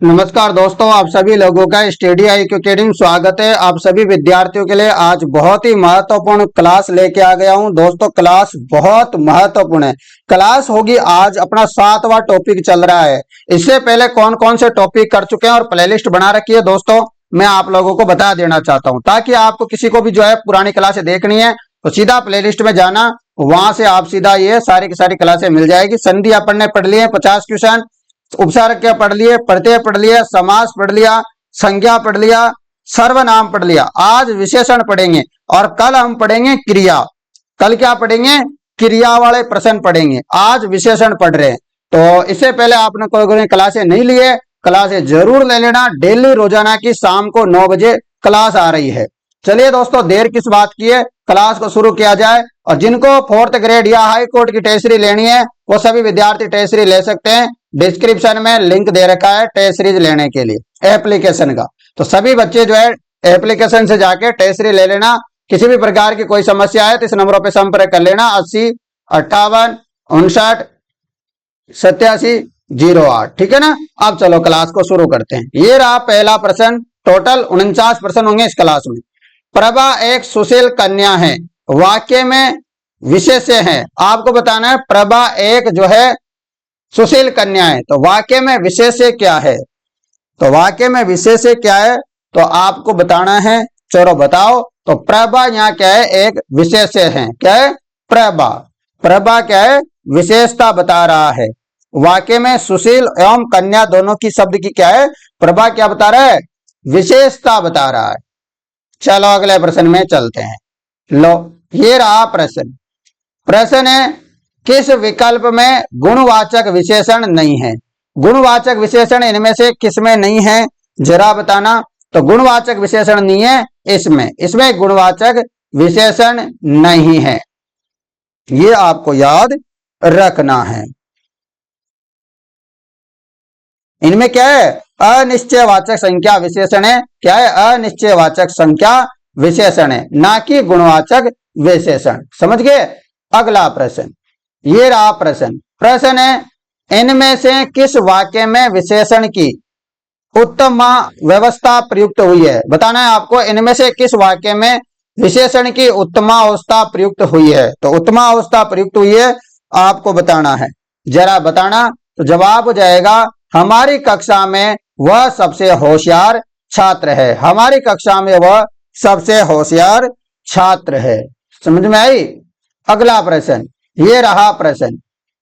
नमस्कार दोस्तों, आप सभी लोगों का स्टडी IQ अकेडमी में स्वागत है। आप सभी विद्यार्थियों के लिए आज बहुत ही महत्वपूर्ण क्लास लेके आ गया हूं। दोस्तों क्लास बहुत महत्वपूर्ण है। क्लास होगी आज अपना 7वां टॉपिक चल रहा है। इससे पहले कौन कौन से टॉपिक कर चुके हैं और प्लेलिस्ट बना रखी है दोस्तों, मैं आप लोगों को बता देना चाहता हूँ, ताकि आपको किसी को भी जो है पुरानी क्लासें देखनी है तो सीधा प्लेलिस्ट में जाना, वहां से आप सीधा ये सारी की सारी क्लासें मिल जाएगी। संधि अपन ने पढ़ लिए 50 क्वेश्चन, उपसर्ग क्या पढ़ लिए, प्रत्यय पढ़ लिया, समास पढ़ लिया, संज्ञा पढ़ लिया, सर्वनाम पढ़ लिया। आज विशेषण पढ़ेंगे और कल हम पढ़ेंगे क्रिया। कल क्या पढ़ेंगे? क्रिया वाले प्रश्न पढ़ेंगे। आज विशेषण पढ़ रहे हैं। तो इससे पहले आपने कोई क्लासें नहीं लिए, क्लासें जरूर ले लेना। डेली रोजाना की शाम को 9 बजे क्लास आ रही है। चलिए दोस्तों, देर किस बात की है, क्लास को शुरू किया जाए। और जिनको 4th ग्रेड या हाई कोर्ट की टेस्ट सीरीज लेनी है वो सभी विद्यार्थी टेस्ट सीरीज ले सकते हैं। डिस्क्रिप्शन में लिंक दे रखा है टेस्ट सीरीज लेने के लिए एप्लीकेशन का। तो सभी बच्चे जो है एप्लीकेशन से जाके टेस्ट सीरीज ले लेना। किसी भी प्रकार की कोई समस्या है तो इस नंबरों पे संपर्क कर लेना 80 58 59 87 08। ठीक है ना। अब चलो क्लास को शुरू करते हैं। ये रहा पहला प्रश्न। टोटल 49 प्रश्न होंगे इस क्लास में। प्रभा एक सुशील कन्या है, वाक्य में विशेष्य है। आपको बताना है प्रभा एक जो है सुशील कन्या है, तो वाक्य में विशेष्य क्या है। तो वाक्य में विशेष्य क्या है तो आपको बताना है। चलो बताओ। तो प्रभा यहाँ क्या है? एक विशेष्य है। क्या है? प्रभा। प्रभा क्या है? विशेषता बता रहा है। वाक्य में सुशील एवं कन्या दोनों की शब्द की क्या है? प्रभा क्या बता रहा है? विशेषता बता रहा है। चलो अगले प्रश्न में चलते हैं। लो ये रहा प्रश्न। प्रश्न है किस विकल्प में गुणवाचक विशेषण नहीं है। गुणवाचक विशेषण इनमें से किस में नहीं है जरा बताना। तो गुणवाचक विशेषण नहीं है इसमें गुणवाचक विशेषण नहीं है, ये आपको याद रखना है। इनमें क्या है? अनिश्चयवाचक संख्या विशेषण है। क्या है? अनिश्चयवाचक संख्या विशेषण है, ना कि गुणवाचक विशेषण। समझ गए। अगला प्रश्न ये रहा प्रश्न। प्रश्न है इनमें से किस वाक्य में विशेषण की उत्तम व्यवस्था प्रयुक्त हुई है। बताना है आपको इनमें से किस वाक्य में विशेषण की उत्तमावस्था प्रयुक्त हुई है। तो उत्तमावस्था प्रयुक्त हुई है आपको बताना है, जरा बताना। तो जवाब हो जाएगा हमारी कक्षा में वह सबसे होशियार छात्र है। हमारी कक्षा में वह सबसे होशियार छात्र है। समझ में आई। अगला प्रश्न ये रहा प्रश्न।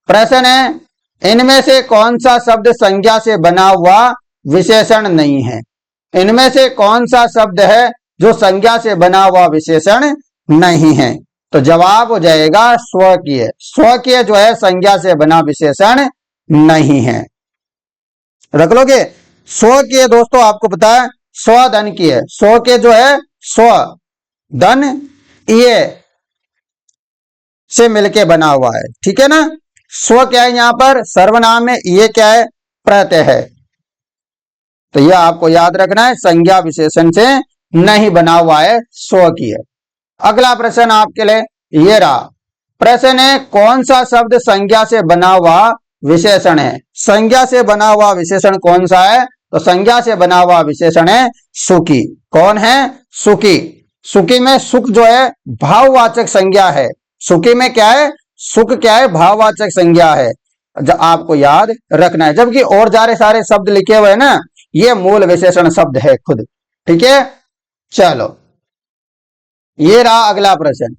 प्रश्न है इनमें से कौन सा शब्द संज्ञा से बना हुआ विशेषण नहीं है। इनमें से कौन सा शब्द है जो संज्ञा से बना हुआ विशेषण नहीं है। तो जवाब हो जाएगा स्वकीय। स्वकीय जो है संज्ञा से बना विशेषण नहीं है। रख लोगे। स्वकीय दोस्तों आपको पता है स्वधन की है। स्व के जो है स्व धन ये से मिलके बना हुआ है। ठीक है ना। स्व क्या है? यहां पर सर्वनाम है। ये क्या है? प्रत्यय है। तो यह आपको याद रखना है, संज्ञा विशेषण से नहीं बना हुआ है, स्वकीय। अगला प्रश्न आपके लिए ये रहा। प्रश्न है कौन सा शब्द संज्ञा से बना हुआ विशेषण है। संज्ञा से बना हुआ विशेषण कौन सा है? तो संज्ञा से बना हुआ विशेषण है सुखी। कौन है? सुखी। सुखी में सुख जो है भाववाचक संज्ञा है। सुखी में क्या है? सुख क्या है? भाववाचक संज्ञा है। आपको याद रखना है। जबकि और सारे शब्द लिखे हुए हैं ना, ये मूल विशेषण शब्द है खुद। ठीक है। चलो ये रहा अगला प्रश्न।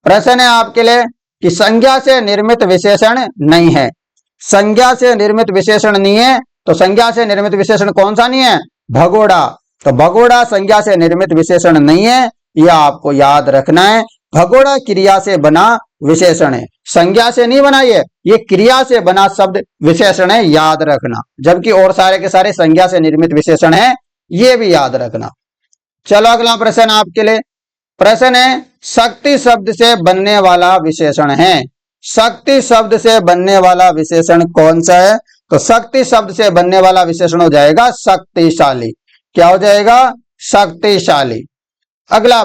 प्रश्न है आपके लिए कि संज्ञा से निर्मित विशेषण नहीं है। संज्ञा से निर्मित विशेषण नहीं है। तो संज्ञा से निर्मित विशेषण कौन सा नहीं है? भगोड़ा। तो भगोड़ा संज्ञा से निर्मित विशेषण नहीं है, यह आपको याद रखना है। भगोड़ा क्रिया से बना विशेषण है, संज्ञा से नहीं बना। ये क्रिया से बना शब्द विशेषण है, याद रखना। जबकि और सारे के सारे संज्ञा से निर्मित विशेषण है, ये भी याद रखना। चलो अगला प्रश्न आपके लिए। प्रश्न है शक्ति शब्द से बनने वाला विशेषण है। शक्ति शब्द से बनने वाला विशेषण कौन सा है? तो शक्ति शब्द से बनने वाला विशेषण हो जाएगा शक्तिशाली। क्या हो जाएगा? शक्तिशाली। अगला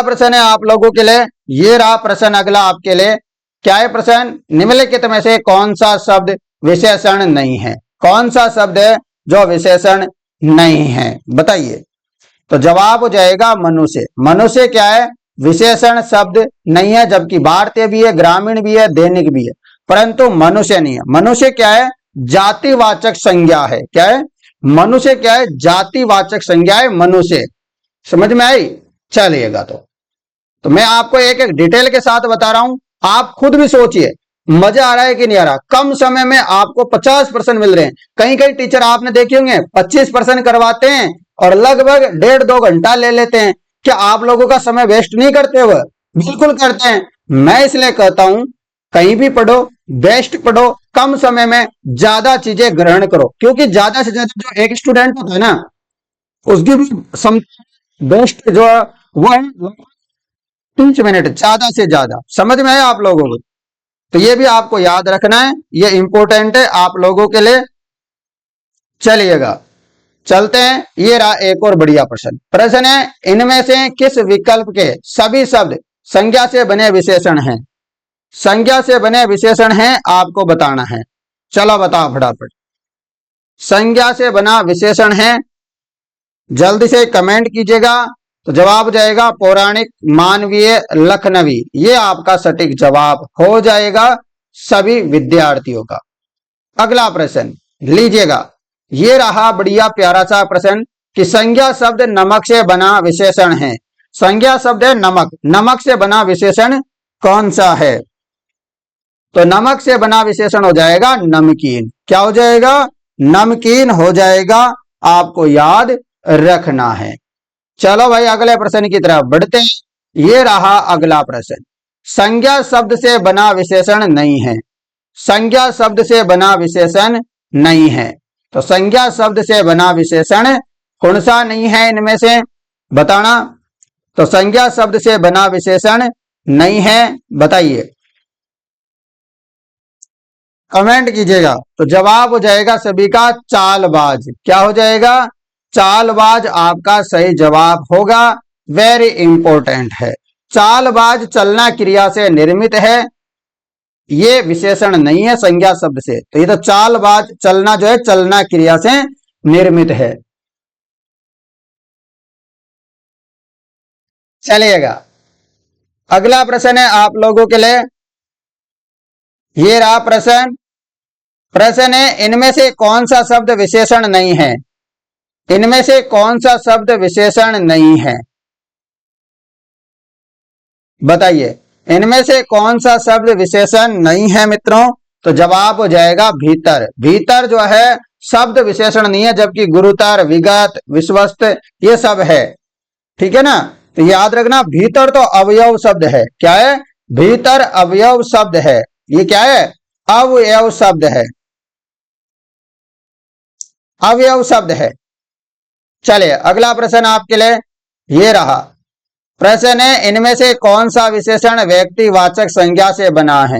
प्रश्न है आप लोगों के लिए ये रहा प्रश्न। अगला आपके लिए क्या है प्रश्न? निम्नलिखित में से कौन सा शब्द विशेषण नहीं है? कौन सा शब्द है जो विशेषण नहीं है? बताइए। तो जवाब हो जाएगा मनुष्य। मनुष्य क्या है? विशेषण शब्द नहीं है, जबकि भारतीय भी है, ग्रामीण भी है, दैनिक भी है, परंतु मनुष्य नहीं है। मनुष्य क्या है? जातिवाचक संज्ञा है। क्या है? मनुष्य क्या है? जातिवाचक संज्ञा है मनुष्य। समझ में आई? चलिएगा। तो मैं आपको एक एक डिटेल के साथ बता रहा हूं, आप खुद भी सोचिए मजा आ रहा है कि नहीं आ रहा। कम समय में आपको 50% मिल रहे हैं। कहीं कहीं टीचर आपने देखे होंगे 25% करवाते हैं और लगभग 1.5-2 घंटा ले लेते हैं। क्या आप लोगों का समय वेस्ट नहीं करते? वह बिल्कुल करते हैं। मैं इसलिए कहता हूं कहीं भी पढ़ो, बेस्ट पढ़ो, कम समय में ज्यादा चीजें ग्रहण करो, क्योंकि ज्यादा से ज्यादा जो एक स्टूडेंट होता है ना, उसकी भी बेस्ट जो है वो है 30 मिनट, ज्यादा से ज्यादा। समझ में आया आप लोगों को? तो ये भी आपको याद रखना है, ये इंपॉर्टेंट है आप लोगों के लिए। चलिएगा, चलते हैं। ये रहा एक और बढ़िया प्रश्न। प्रश्न है, इनमें से किस विकल्प के सभी शब्द संज्ञा से बने विशेषण हैं? संज्ञा से बने विशेषण हैं, आपको बताना है। चलो बताओ फटाफट। संज्ञा से बना विशेषण है, जल्दी से कमेंट कीजिएगा। तो जवाब जाएगा पौराणिक, मानवीय, लखनवी। ये आपका सटीक जवाब हो जाएगा सभी विद्यार्थियों का। अगला प्रश्न लीजिएगा। ये रहा बढ़िया प्यारा सा प्रश्न कि संज्ञा शब्द नमक से बना विशेषण है। संज्ञा शब्द है नमक, नमक से बना विशेषण कौन सा है? तो नमक से बना विशेषण हो जाएगा नमकीन। क्या हो जाएगा? नमकीन हो जाएगा। आपको याद रखना है। चलो भाई अगले प्रश्न की तरफ बढ़ते हैं। ये रहा अगला प्रश्न। संज्ञा शब्द से बना विशेषण नहीं है। संज्ञा शब्द से बना विशेषण नहीं है। तो संज्ञा शब्द से बना विशेषण कौन सा नहीं है इनमें से? बताना। तो संज्ञा शब्द से बना विशेषण नहीं है, बताइए, कमेंट कीजिएगा। तो जवाब हो जाएगा सभी का चालबाज। क्या हो जाएगा? चालबाज आपका सही जवाब होगा। वेरी इंपॉर्टेंट है। चालबाज चलना क्रिया से निर्मित है, ये विशेषण नहीं है संज्ञा शब्द से। तो ये तो चालबाज, चलना जो है चलना क्रिया से निर्मित है। चलिएगा, अगला प्रश्न है आप लोगों के लिए। ये रहा प्रश्न। प्रश्न है, इनमें से कौन सा शब्द विशेषण नहीं है? इनमें से कौन सा शब्द विशेषण नहीं है? बताइए, इनमें से कौन सा शब्द विशेषण नहीं है मित्रों? तो जवाब हो जाएगा भीतर। भीतर जो है शब्द विशेषण नहीं है, जबकि गुरुतर, विगत, विश्वस्त ये सब है। ठीक है ना? तो याद रखना, भीतर तो अवयव शब्द है। क्या है? भीतर अवयव शब्द है। ये क्या है? अवयव शब्द है। अवयव शब्द है। चलिए अगला प्रश्न आपके लिए ये रहा। प्रश्न है, इनमें से कौन सा विशेषण व्यक्तिवाचक संज्ञा से बना है?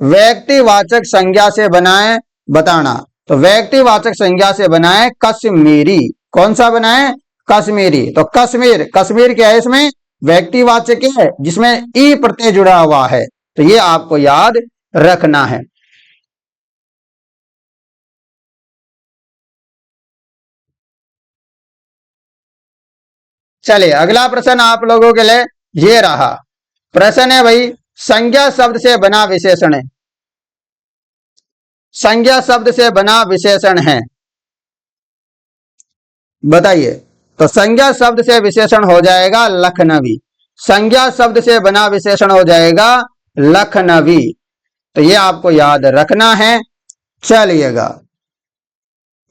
व्यक्तिवाचक संज्ञा से बना है, बताना। तो व्यक्तिवाचक संज्ञा से बना है कश्मीरी। कौन सा बना है? कश्मीरी। तो कश्मीर, कश्मीर क्या है? इसमें व्यक्तिवाचक है जिसमें ई प्रत्यय जुड़ा हुआ है। तो ये आपको याद रखना है। चलिए अगला प्रश्न आप लोगों के लिए ये रहा। प्रश्न है भाई, संज्ञा शब्द से बना विशेषण है। संज्ञा शब्द से बना विशेषण है, बताइए। तो संज्ञा शब्द से विशेषण हो जाएगा लखनवी। संज्ञा शब्द से बना विशेषण हो जाएगा लखनवी। तो ये आपको याद रखना है। चलिएगा,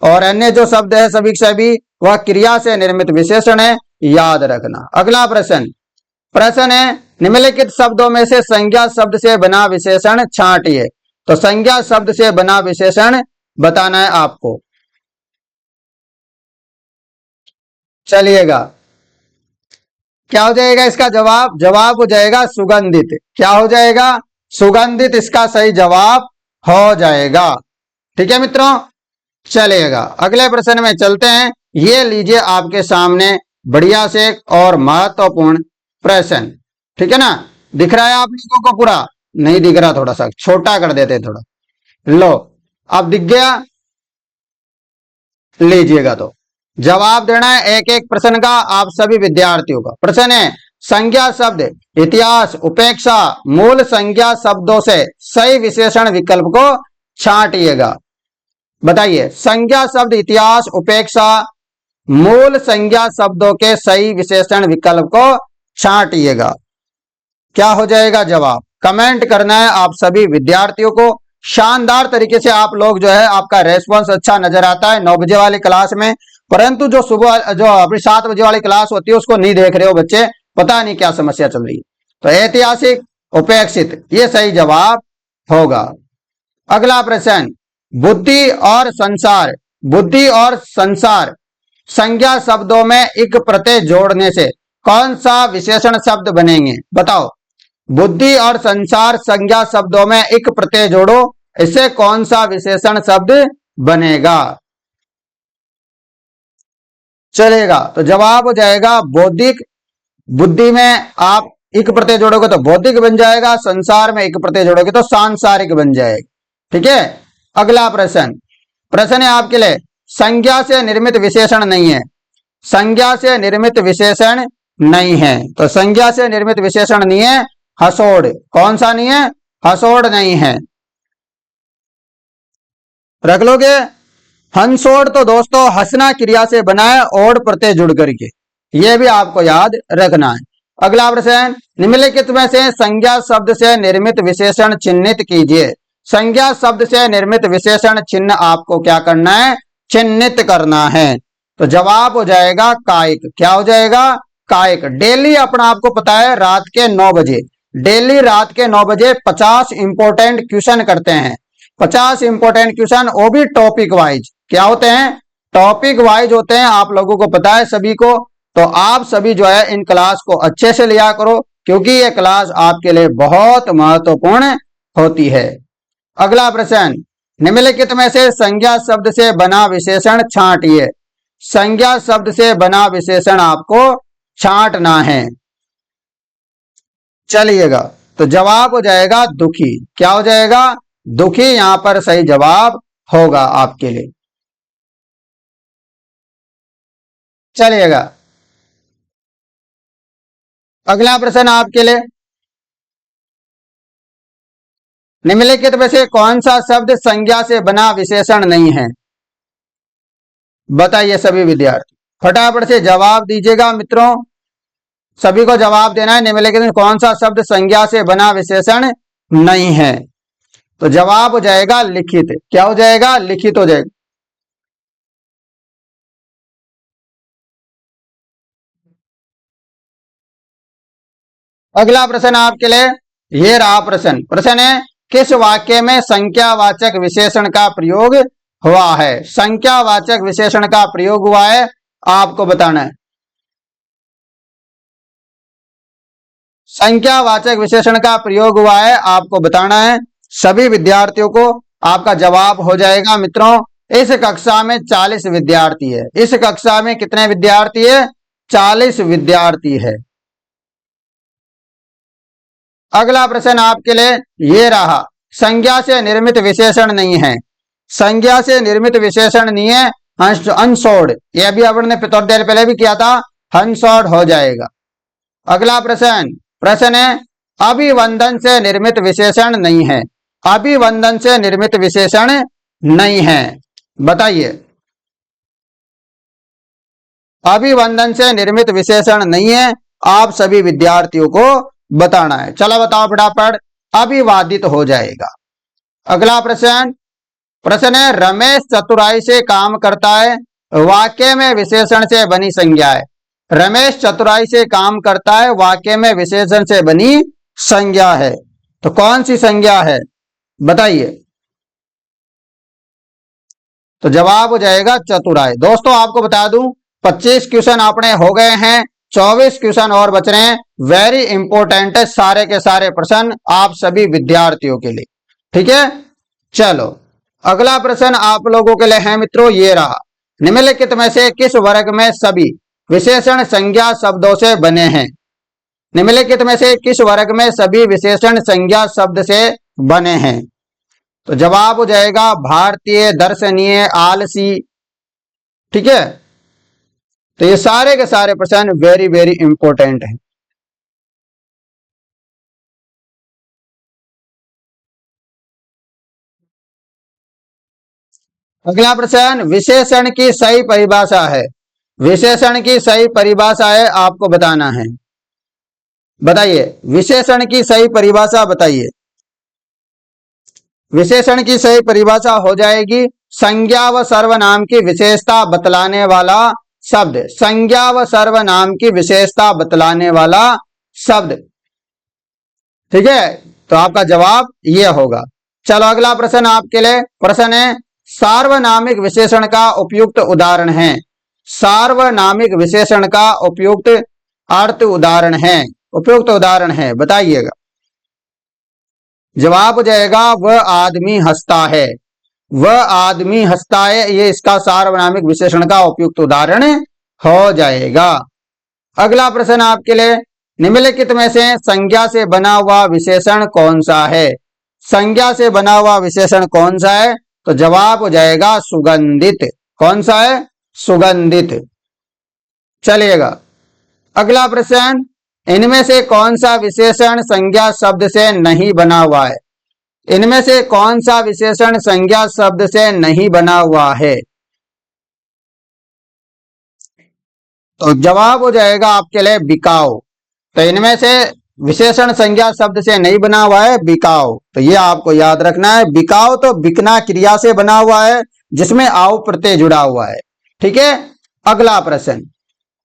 और अन्य जो शब्द है सभी के सभी वह क्रिया से निर्मित विशेषण है, याद रखना। अगला प्रश्न। प्रश्न है, निम्नलिखित शब्दों में से संज्ञा शब्द से बना विशेषण छांटिए। तो संज्ञा शब्द से बना विशेषण बताना है आपको। चलिएगा, क्या हो जाएगा इसका जवाब? जवाब हो जाएगा सुगंधित। क्या हो जाएगा? सुगंधित इसका सही जवाब हो जाएगा। ठीक है मित्रों, चलिएगा अगले प्रश्न में चलते हैं। ये लीजिए आपके सामने बढ़िया से और महत्वपूर्ण प्रश्न। ठीक है ना? दिख रहा है आप लोगों को? पूरा नहीं दिख रहा, थोड़ा सा छोटा कर देते थोड़ा। लो, अब दिख गया। लीजिएगा। तो जवाब देना है एक एक प्रश्न का आप सभी विद्यार्थियों का। प्रश्न है, संज्ञा शब्द इतिहास उपेक्षा मूल संज्ञा शब्दों से सही विशेषण विकल्प को छांटिएगा। बताइए, संज्ञा शब्द इतिहास उपेक्षा मूल संज्ञा शब्दों के सही विशेषण विकल्प को छांटिएगा। क्या हो जाएगा जवाब? कमेंट करना है आप सभी विद्यार्थियों को। शानदार तरीके से आप लोग जो है, आपका रेस्पॉन्स अच्छा नजर आता है 9 बजे वाली क्लास में, परंतु जो सुबह जो अपनी 7 बजे वाली क्लास होती है उसको नहीं देख रहे हो बच्चे, पता नहीं क्या समस्या चल रही है। तो ऐतिहासिक उपेक्षित ये सही जवाब होगा। अगला प्रश्न, बुद्धि और संसार। बुद्धि और संसार संज्ञा शब्दों में इक प्रत्यय जोड़ने से कौन सा विशेषण शब्द बनेंगे? बताओ, बुद्धि और संसार संज्ञा शब्दों में इक प्रत्यय जोड़ो, इससे कौन सा विशेषण शब्द बनेगा? चलेगा, तो जवाब हो जाएगा बौद्धिक। बुद्धि में आप इक प्रत्यय जोड़ोगे तो बौद्धिक बन जाएगा, संसार में इक प्रत्यय जोड़ोगे तो सांसारिक बन जाएगा। ठीक है। अगला प्रश्न, प्रश्न है आपके लिए, संज्ञा से निर्मित विशेषण नहीं है। संज्ञा से निर्मित विशेषण नहीं है, तो संज्ञा से निर्मित विशेषण नहीं है हसोड़। कौन सा नहीं है? हसोड़ नहीं है, रख लोगे। हंसोड़ तो दोस्तों हंसना क्रिया से बना है, ओढ़ प्रत्यय जुड़ करके, यह भी आपको याद रखना है। अगला प्रश्न, निम्नलिखित में से संज्ञा शब्द से निर्मित विशेषण चिन्हित कीजिए। संज्ञा शब्द से निर्मित विशेषण चिन्ह आपको क्या करना है? चिन्हित करना है। तो जवाब हो जाएगा कायिक। क्या हो जाएगा? कायिक। डेली अपना आपको पता है रात के 9 बजे, डेली रात के 9 बजे 50 इंपोर्टेंट क्वेश्चन करते हैं। 50 इंपोर्टेंट क्वेश्चन, वो भी टॉपिक वाइज। क्या होते हैं? टॉपिक वाइज होते हैं, आप लोगों को पता है सभी को। तो आप सभी जो है इन क्लास को अच्छे से लिया करो, क्योंकि ये क्लास आपके लिए बहुत महत्वपूर्ण होती है। अगला प्रश्न, निम्नलिखित में से संज्ञा शब्द से बना विशेषण छांटिए। संज्ञा शब्द से बना विशेषण आपको छांटना है। चलिएगा, तो जवाब हो जाएगा दुखी। क्या हो जाएगा? दुखी यहां पर सही जवाब होगा आपके लिए। चलिएगा, अगला प्रश्न आपके लिए, निम्नलिखित में से कौन सा शब्द संज्ञा से बना विशेषण नहीं है? बताइए सभी विद्यार्थी, फटाफट से जवाब दीजिएगा मित्रों। सभी को जवाब देना है, निम्नलिखित में कौन सा शब्द संज्ञा से बना विशेषण नहीं है? तो जवाब हो जाएगा लिखित। क्या हो जाएगा? लिखित हो जाएगा। अगला प्रश्न आपके लिए, ये रहा प्रश्न। प्रश्न है, किस वाक्य में संख्यावाचक विशेषण का प्रयोग हुआ है? संख्यावाचक विशेषण का प्रयोग हुआ है, आपको बताना है। संख्यावाचक विशेषण का प्रयोग हुआ है, आपको बताना है सभी विद्यार्थियों को। आपका जवाब हो जाएगा मित्रों, इस कक्षा में 40 विद्यार्थी है। इस कक्षा में कितने विद्यार्थी है? 40 विद्यार्थी है। अगला प्रश्न आपके लिए ये रहा, संज्ञा से निर्मित विशेषण नहीं है। संज्ञा से निर्मित विशेषण नहीं है, अनसोड। यह भी आपने थोड़ी देर पहले भी किया था, अनसोड हो जाएगा। अगला प्रश्न, प्रश्न है, अभिवंदन से निर्मित विशेषण नहीं है। अभिवंदन से निर्मित विशेषण नहीं है, बताइए। अभिवंदन से निर्मित विशेषण नहीं है, आप सभी विद्यार्थियों को बताना है। चलो बताओ फटाफट, अभिवादित हो जाएगा। अगला प्रश्न, प्रश्न है, रमेश चतुराई से काम करता है, वाक्य में विशेषण से बनी संज्ञा है। रमेश चतुराई से काम करता है, वाक्य में विशेषण से बनी संज्ञा है, तो कौन सी संज्ञा है? बताइए। तो जवाब हो जाएगा चतुराई। दोस्तों आपको बता दूं, 25 क्वेश्चन अपने हो गए हैं, 24 क्वेश्चन और बच रहे हैं। वेरी इंपॉर्टेंट है सारे के सारे प्रश्न आप सभी विद्यार्थियों के लिए। ठीक है, चलो अगला प्रश्न आप लोगों के लिए है मित्रों, ये रहा, निम्नलिखित में से किस वर्ग में सभी विशेषण संज्ञा शब्दों से बने हैं? निम्नलिखित में से किस वर्ग में सभी विशेषण संज्ञा शब्द से बने हैं? तो जवाब हो जाएगा भारतीय, दर्शनीय, आलसी, ठीक है, तो ये सारे के सारे प्रश्न वेरी वेरी इंपॉर्टेंट है। अगला प्रश्न, विशेषण की सही परिभाषा है। विशेषण की सही परिभाषा है, आपको बताना है। बताइए, विशेषण की सही परिभाषा बताइए। विशेषण की सही परिभाषा हो जाएगी संज्ञा व सर्वनाम की विशेषता बतलाने वाला शब्द। संज्ञा व सर्वनाम की विशेषता बतलाने वाला शब्द। ठीक है, तो आपका जवाब ये होगा। चलो अगला प्रश्न आपके लिए। प्रश्न है, सार्वनामिक विशेषण का उपयुक्त उदाहरण है। सार्वनामिक विशेषण का उपयुक्त अर्थ उदाहरण है, उपयुक्त उदाहरण है, बताइएगा। जवाब हो जाएगा वह आदमी हंसता है। वह आदमी हंसता है, ये इसका सार्वनामिक विशेषण का उपयुक्त उदाहरण हो जाएगा। अगला प्रश्न आपके लिए, निम्नलिखित में से संज्ञा से बना हुआ विशेषण कौन सा है। संज्ञा से बना हुआ विशेषण कौन सा है, तो जवाब हो जाएगा सुगंधित। कौन सा है, सुगंधित। चलिएगा अगला प्रश्न, इनमें से कौन सा विशेषण संज्ञा शब्द से नहीं बना हुआ है। इनमें से कौन सा विशेषण संज्ञा शब्द से नहीं बना हुआ है, तो जवाब हो जाएगा आपके लिए बिकाऊ। तो इनमें से विशेषण संज्ञा शब्द से नहीं बना हुआ है बिकाऊ, तो ये आपको याद रखना है। बिकाऊ तो बिकना क्रिया से बना हुआ है जिसमें आऊ प्रत्यय जुड़ा हुआ है। ठीक है, अगला प्रश्न।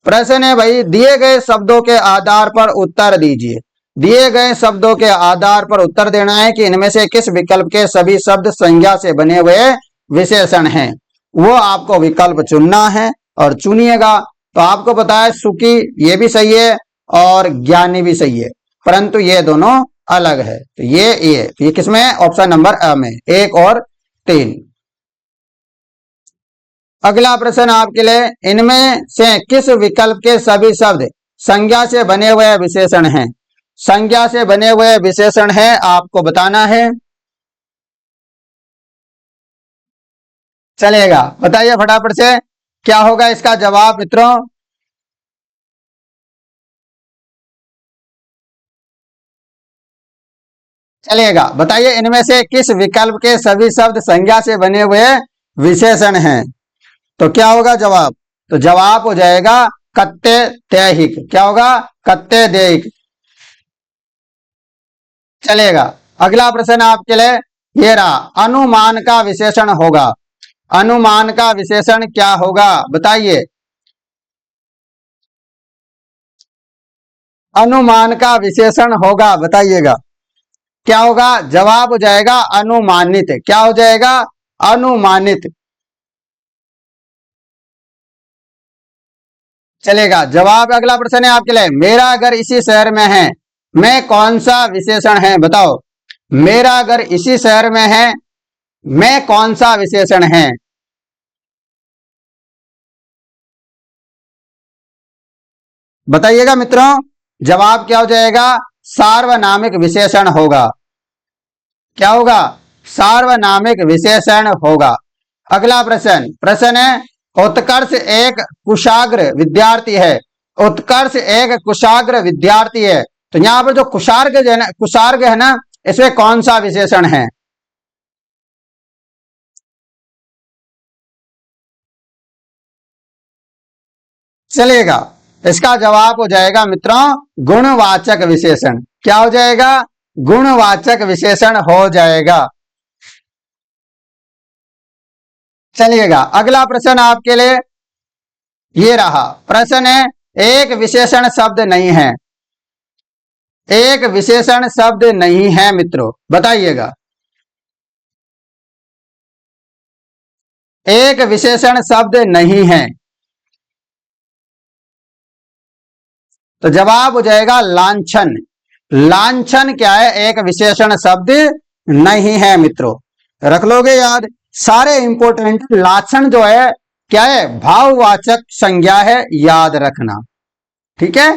प्रश्न है भाई, दिए गए शब्दों के आधार पर उत्तर दीजिए। दिए गए शब्दों के आधार पर उत्तर देना है कि इनमें से किस विकल्प के सभी शब्द संज्ञा से बने हुए विशेषण हैं। वो आपको विकल्प चुनना है और चुनिएगा। तो आपको पता है सुखी ये भी सही है और ज्ञानी भी सही है, परंतु ये दोनों अलग है। तो ये किसमें है, ऑप्शन नंबर अ में, 1 और 3। अगला प्रश्न आपके लिए, इनमें से किस विकल्प के सभी शब्द संज्ञा से बने हुए विशेषण हैं। संज्ञा से बने हुए विशेषण है, आपको बताना है। चलेगा, बताइए फटाफट से क्या होगा इसका जवाब मित्रों। चलेगा, बताइए इनमें से किस विकल्प के सभी शब्द संज्ञा से बने हुए विशेषण हैं, तो क्या होगा जवाब, तो जवाब हो जाएगा कत्ते दैहिक। क्या होगा, कत्ते दैहिक। चलेगा, अगला प्रश्न आपके लिए ये रहा, अनुमान का विशेषण होगा। अनुमान का विशेषण क्या होगा, बताइए। अनुमान का विशेषण होगा, बताइएगा क्या होगा। जवाब हो जाएगा अनुमानित। क्या हो जाएगा, अनुमानित। चलेगा, जवाब अगला प्रश्न है आपके लिए, मेरा घर इसी शहर में है, मैं कौन सा विशेषण है, बताओ। मेरा घर इसी शहर में है, मैं कौन सा विशेषण है। बताइएगा मित्रों, जवाब क्या हो जाएगा, सार्वनामिक विशेषण होगा। क्या होगा, सार्वनामिक विशेषण होगा। अगला प्रश्न। प्रश्न है, उत्कर्ष एक कुशाग्र विद्यार्थी है। उत्कर्ष एक कुशाग्र विद्यार्थी है, तो यहां पर जो कुशाग्र है ना, कुशाग्र है ना, इसमें कौन सा विशेषण है। चलेगा, इसका जवाब हो जाएगा मित्रों गुणवाचक विशेषण। क्या हो जाएगा, गुणवाचक विशेषण हो जाएगा। चलिएगा, अगला प्रश्न आपके लिए ये रहा। प्रश्न है, एक विशेषण शब्द नहीं है। एक विशेषण शब्द नहीं है मित्रों, बताइएगा। एक विशेषण शब्द नहीं है, तो जवाब हो जाएगा लांछन। लांछन क्या है, एक विशेषण शब्द नहीं है मित्रों, रख लोगे याद। सारे इंपोर्टेंट लाछन जो है क्या है, भाववाचक संज्ञा है, याद रखना। ठीक है,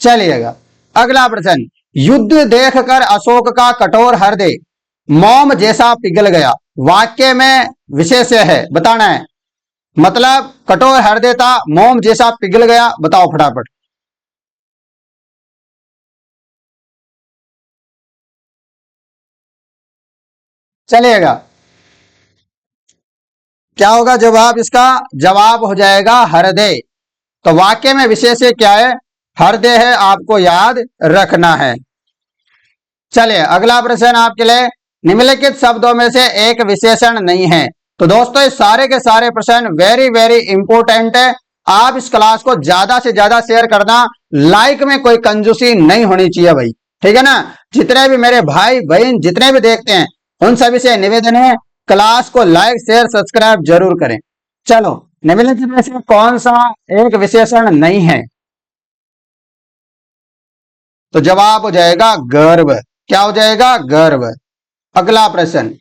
चलिएगा अगला प्रश्न। युद्ध देखकर अशोक का कठोर हृदय मोम जैसा पिघल गया, वाक्य में विशेष्य है, बताना है। मतलब कठोर हृदय था, मोम जैसा पिघल गया। बताओ फटाफट। चलेगा। क्या होगा जवाब इसका? जवाब हो जाएगा हृदय। तो वाक्य में विशेष्य क्या है? हृदय है, आपको याद रखना है। चलिए अगला प्रश्न आपके लिए, निम्नलिखित शब्दों में से एक विशेषण नहीं है। तो दोस्तों ये सारे के सारे प्रश्न वेरी वेरी इंपॉर्टेंट है। आप इस क्लास को ज्यादा से ज्यादा शेयर करना, लाइक में कोई कंजूसी नहीं होनी चाहिए भाई, ठीक है ना। जितने भी मेरे भाई बहन जितने भी देखते हैं उन सभी से निवेदन है, क्लास को लाइक शेयर सब्सक्राइब जरूर करें। चलो, निम्नलिखित में से कौन सा एक विशेषण नहीं है? तो जवाब हो जाएगा गर्व। क्या हो जाएगा? गर्व। अगला प्रश्न,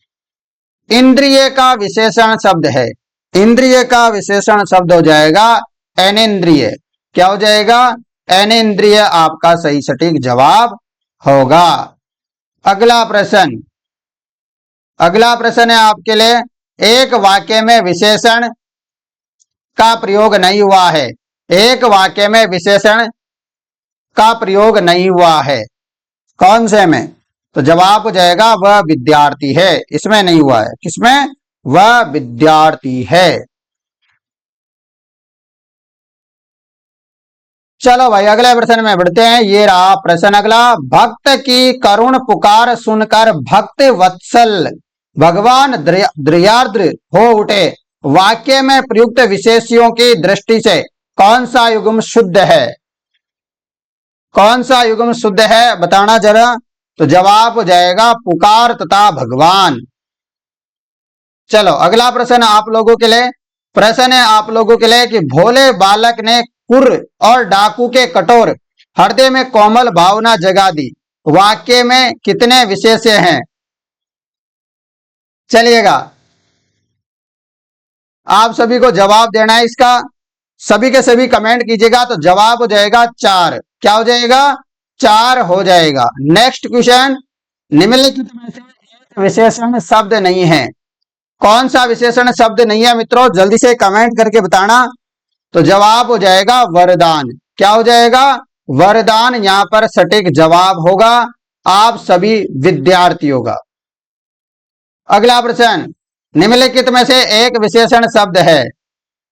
इंद्रिय का विशेषण शब्द है। इंद्रिय का विशेषण शब्द हो जाएगा अनिंद्रिय। क्या हो जाएगा? अनिंद्रिय आपका सही सटीक जवाब होगा। अगला प्रश्न, अगला प्रश्न है आपके लिए, एक वाक्य में विशेषण का प्रयोग नहीं हुआ है। एक वाक्य में विशेषण का प्रयोग नहीं हुआ है, कौन से में? तो जवाब हो जाएगा वह विद्यार्थी है। इसमें नहीं हुआ है, किसमें? वह विद्यार्थी है। चलो भाई अगले प्रश्न में बढ़ते हैं। ये रहा प्रश्न अगला, भक्त की करुण पुकार सुनकर भक्त वत्सल भगवान दयार्द्र हो उठे। वाक्य में प्रयुक्त विशेषियों की दृष्टि से कौन सा युग्म शुद्ध है? कौन सा युग्म शुद्ध है बताना जरा। तो जवाब हो जाएगा पुकार तथा भगवान। चलो अगला प्रश्न आप लोगों के लिए, प्रश्न है आप लोगों के लिए कि भोले बालक ने कुर और डाकू के कठोर हृदय में कोमल भावना जगा दी। वाक्य में कितने विशेष्य हैं? चलिएगा आप सभी को जवाब देना है इसका, सभी के सभी कमेंट कीजिएगा। तो जवाब हो जाएगा 4। क्या हो जाएगा? 4 हो जाएगा। नेक्स्ट क्वेश्चन, निम्नलिखित में से एक विशेषण शब्द नहीं है। कौन सा विशेषण शब्द नहीं है मित्रों? जल्दी से कमेंट करके बताना। तो जवाब हो जाएगा वरदान। क्या हो जाएगा? वरदान यहां पर सटीक जवाब होगा आप सभी विद्यार्थियों का। अगला प्रश्न, निम्नलिखित में से एक विशेषण शब्द है।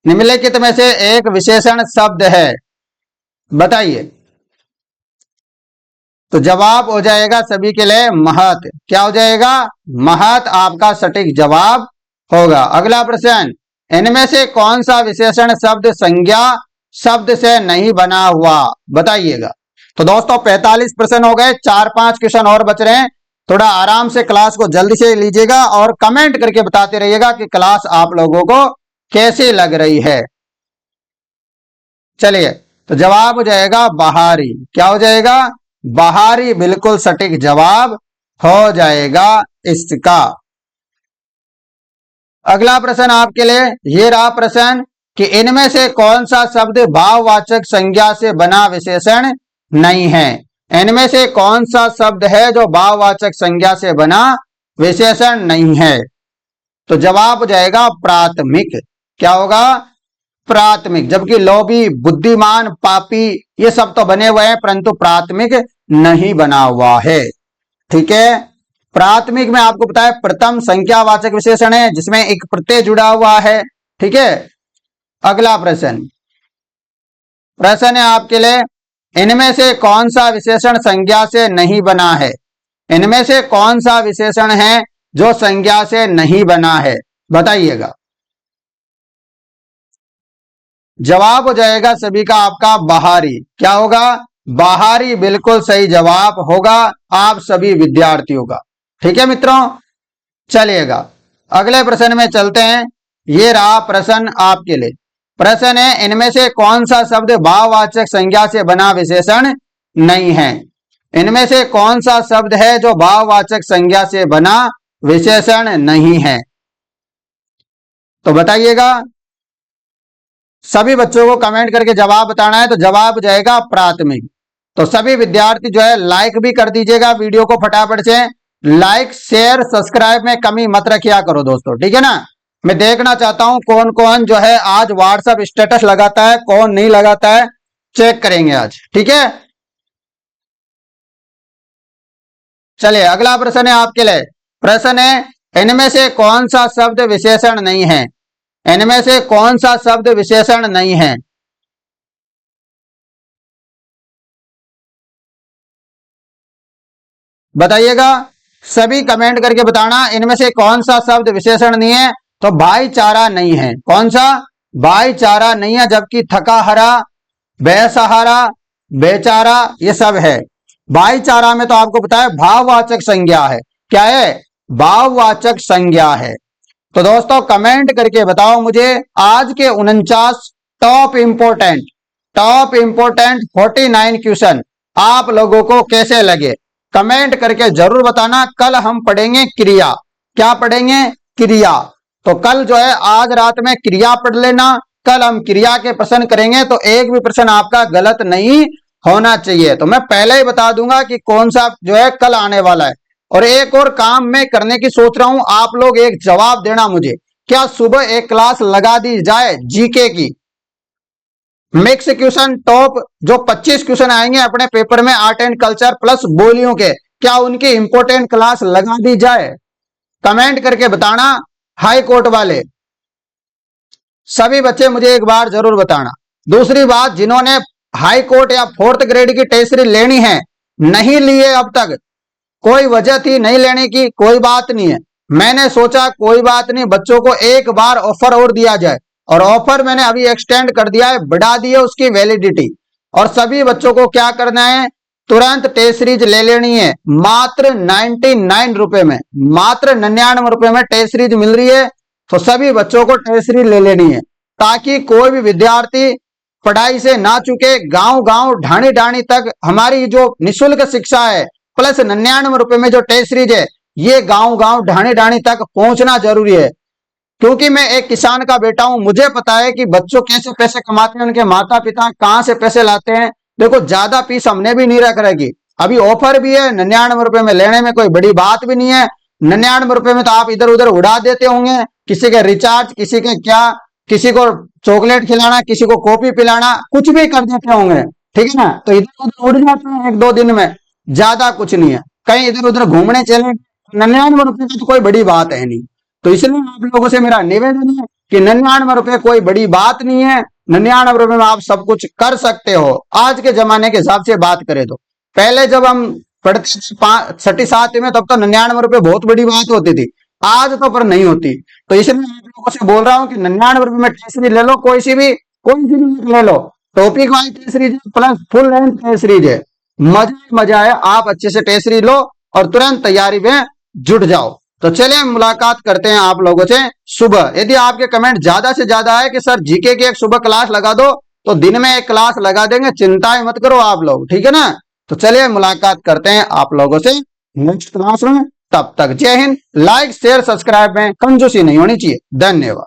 निम्नलिखित में से एक विशेषण शब्द है, बताइए। तो जवाब हो जाएगा सभी के लिए महत। क्या हो जाएगा? महत आपका सटीक जवाब होगा। अगला प्रश्न, इनमें से कौन सा विशेषण शब्द संज्ञा शब्द से नहीं बना हुआ? बताइएगा। तो दोस्तों 45 प्रश्न हो गए, 4-5 क्वेश्चन और बच रहे हैं। थोड़ा आराम से क्लास को जल्दी से लीजिएगा और कमेंट करके बताते रहिएगा कि क्लास आप लोगों को कैसी लग रही है। चलिए तो जवाब हो जाएगा बाहरी। क्या हो जाएगा? बाहरी बिल्कुल सटीक जवाब हो जाएगा इसका। अगला प्रश्न आपके लिए, ये रहा प्रश्न कि इनमें से कौन सा शब्द भाववाचक संज्ञा से बना विशेषण नहीं है। इनमें से कौन सा शब्द है जो भाववाचक संज्ञा से बना विशेषण नहीं है? तो जवाब हो जाएगा प्राथमिक। क्या होगा? प्राथमिक। जबकि लोभी, बुद्धिमान, पापी ये सब तो बने हुए हैं परंतु प्राथमिक नहीं बना हुआ है। ठीक है, प्राथमिक में आपको पता है प्रथम संख्यावाचक विशेषण है जिसमें एक प्रत्यय जुड़ा हुआ है। ठीक है, अगला प्रश्न, प्रश्न है आपके लिए, इनमें से कौन सा विशेषण संज्ञा से नहीं बना है? इनमें से कौन सा विशेषण है जो संज्ञा से नहीं बना है? बताइएगा। जवाब हो जाएगा सभी का आपका बाहरी। क्या होगा? बाहरी बिल्कुल सही जवाब होगा आप सभी विद्यार्थियों का। ठीक है मित्रों, चलिएगा अगले प्रश्न में चलते हैं। ये रहा प्रश्न आपके लिए। प्रश्न है, इनमें से कौन सा शब्द भाववाचक संज्ञा से बना विशेषण नहीं है? इनमें से कौन सा शब्द है जो भाववाचक संज्ञा से बना विशेषण नहीं है? तो बताइएगा। सभी बच्चों को कमेंट करके जवाब बताना है। तो जवाब हो जाएगा प्राथमिक। तो सभी विद्यार्थी जो है लाइक भी कर दीजिएगा वीडियो को फटाफट से। लाइक शेयर सब्सक्राइब में कमी मत रखिया करो दोस्तों, ठीक है ना। मैं देखना चाहता हूं कौन कौन जो है आज व्हाट्सएप स्टेटस लगाता है, कौन नहीं लगाता है, चेक करेंगे आज। ठीक है, चलिए अगला प्रश्न है आपके लिए। प्रश्न है इनमें से कौन सा शब्द विशेषण नहीं है, इनमें से कौन सा शब्द विशेषण नहीं है। बताइएगा, सभी कमेंट करके बताना इनमें से कौन सा शब्द विशेषण नहीं है। तो भाईचारा नहीं है, कौन सा, भाईचारा नहीं है, जबकि थका हरा, बेसहारा, बेचारा ये सब है। भाईचारा में तो आपको पता है भाववाचक संज्ञा है, क्या है, भाववाचक संज्ञा है। तो दोस्तों कमेंट करके बताओ मुझे आज के 49 टॉप इंपोर्टेंट 49 क्वेश्चन आप लोगों को कैसे लगे, कमेंट करके जरूर बताना। कल हम पढ़ेंगे क्रिया, क्या पढ़ेंगे, क्रिया। तो कल जो है आज रात में क्रिया पढ़ लेना, कल हम क्रिया के प्रश्न करेंगे, तो एक भी प्रश्न आपका गलत नहीं होना चाहिए। तो मैं पहले ही बता दूंगा कि कौन सा जो है कल आने वाला है। और एक और काम मैं करने की सोच रहा हूं, आप लोग एक जवाब देना मुझे, क्या सुबह एक क्लास लगा दी जाए जीके की, मिक्स क्वेश्चन टॉप जो 25 क्वेश्चन आएंगे अपने पेपर में आर्ट एंड कल्चर प्लस बोलियों के, क्या उनकी इंपोर्टेंट क्लास लगा दी जाए, कमेंट करके बताना। हाई कोर्ट वाले सभी बच्चे मुझे एक बार जरूर बताना। दूसरी बात, जिन्होंने हाई कोर्ट या 4th ग्रेड की टेस्ट सीरीज लेनी है, नहीं लिए अब तक, कोई वजह थी नहीं लेने की, कोई बात नहीं है। मैंने सोचा कोई बात नहीं, बच्चों को एक बार ऑफर और दिया जाए, और ऑफर मैंने अभी एक्सटेंड कर दिया है, बढ़ा दी है उसकी वैलिडिटी। और सभी बच्चों को क्या करना है, तुरंत टेस्ट सीरीज ले लेनी है, मात्र 99 रुपए में, मात्र 99 रुपए में टेस्ट सीरीज मिल रही है। तो सभी बच्चों को टेस्ट सीरीज ले लेनी है, ताकि कोई भी विद्यार्थी पढ़ाई से ना चुके। गांव गांव ढाणी ढाणी तक हमारी जो निःशुल्क शिक्षा है प्लस 99 रुपए में जो टेस्ट सीरीज है, ये गांव गांव ढाणी ढाणी तक पहुंचना जरूरी है। क्योंकि मैं एक किसान का बेटा हूं, मुझे पता है कि बच्चों कैसे पैसे कमाते हैं, उनके माता पिता कहां से पैसे लाते हैं। देखो ज्यादा फीस हमने भी नहीं रख रखी, अभी ऑफर भी है 99 रुपए में, लेने में कोई बड़ी बात भी नहीं है। 99 रुपए में तो आप इधर उधर उड़ा देते होंगे, किसी के रिचार्ज, किसी के क्या, किसी को चॉकलेट खिलाना, किसी को कॉफी पिलाना, कुछ भी कर देते होंगे, ठीक है ना। तो इधर उधर उड़ जाते हैं 1-2 दिन में, ज्यादा कुछ नहीं है। कहीं इधर उधर घूमने चले, 99 रुपए की तो कोई बड़ी बात है नहीं। तो इसलिए आप लोगों से मेरा निवेदन है कि 99 रुपए कोई बड़ी बात नहीं है, 99 रुपए में आप सब कुछ कर सकते हो। आज के जमाने के हिसाब से बात करें तो, पहले जब हम पढ़ते थे 6ठी 7वीं में, तब तो 99 रुपए बहुत बड़ी बात होती थी, आज तो पर नहीं होती। तो इसलिए आप लोगों से बोल रहा हूँ कि 99 रुपए में टेस्ट सीरीज ले लो, कोई सी भी ले लो, topic wise test series plus full length test series है, मजा है। आप अच्छे से टेस्ट सीरीज लो और तुरंत तैयारी में जुट जाओ। तो चलिए मुलाकात करते हैं आप लोगों से सुबह। यदि आपके कमेंट ज्यादा से ज्यादा है कि सर जीके की एक सुबह क्लास लगा दो, तो दिन में एक क्लास लगा देंगे, चिंताएं मत करो आप लोग, ठीक है ना। तो चलिए मुलाकात करते हैं आप लोगों से नेक्स्ट क्लास में, तब तक जय हिंद। लाइक शेयर सब्सक्राइब में कंजूसी नहीं होनी चाहिए। धन्यवाद।